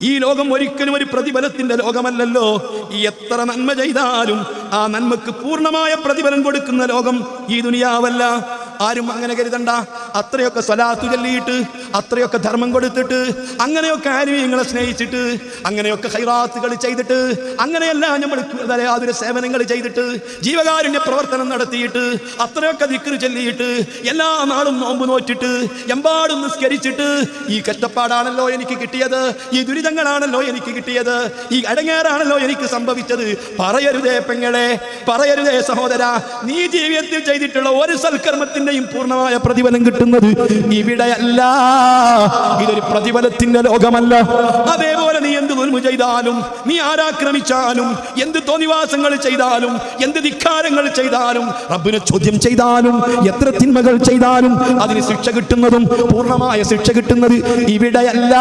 ഈ ലോകം ഒരിക്കലും ഒരു പ്രതിഫലത്തിന്റെ ലോകമല്ലല്ലോ. ഈ എത്ര നന്മ ചെയ്താലും ആ നന്മക്ക് പൂർണ്ണമായ പ്രതിഫലം കൊടുക്കുന്ന ലോകം ഈ ദുനിയാവല്ല. ആരും അങ്ങനെ കരുതണ്ട. അത്രയൊക്കെ സ്വലാത്ത് ചൊല്ലിയിട്ട്, അത്രയൊക്കെ ധർമ്മം കൊടുത്തിട്ട്, അങ്ങനെയൊക്കെ ആരുങ്ങളെ സ്നേഹിച്ചിട്ട്, അങ്ങനെയൊക്കെ ഖൈറാത്തുകൾ ചെയ്തിട്ട്, അങ്ങനെയെല്ലാം നമ്മൾ യാതൊരു സേവനങ്ങൾ ചെയ്തിട്ട്, ജീവകാരുണ്യ പ്രവർത്തനം നടത്തിയിട്ട്, അത്രയൊക്കെ ദിക്ർ ചൊല്ലിയിട്ട്, എല്ലാ നാളും നോമ്പ് നോറ്റിട്ട്, എമ്പാടും നിസ്കരിച്ചിട്ട്, ഈ കഷ്ടപ്പാടാണല്ലോ എനിക്ക് കിട്ടിയത്, ഈ ദുരിതങ്ങളാണല്ലോ എനിക്ക് കിട്ടിയത്, ഈ അടങ്ങേറാണല്ലോ എനിക്ക് സംഭവിച്ചത്. പറയരുതേ പെങ്ങളെ, പറയരുതേ സഹോദര. നീ ജീവിതത്തിൽ ചെയ്തിട്ടുള്ള ഒരു സൽക്കർമ്മത്തിന്റെയും പൂർണ്ണമായ പ്രതിഫലം കിട്ടുന്നത് ഇവിടെയല്ല. ഇതൊരു പ്രതിഫലത്തിന്റെ ലോകമല്ല. അതേപോലെ നീ എന്ത് ദുൽമ ചെയ്താലും, നീ ആരാക്രമിച്ചാലും, എന്ത് തോന്നിവാസങ്ങൾ ചെയ്താലും, എന്ത് ധിക്കാരങ്ങൾ ചെയ്താലും, റബ്ബിനെ ചോദ്യം ചെയ്താലും, എത്ര തിന്മകൾ ചെയ്താലും അതിന് ശിക്ഷ കിട്ടുന്നതും പൂർണ്ണമായ ശിക്ഷ കിട്ടുന്നത് ഇവിടെയല്ല.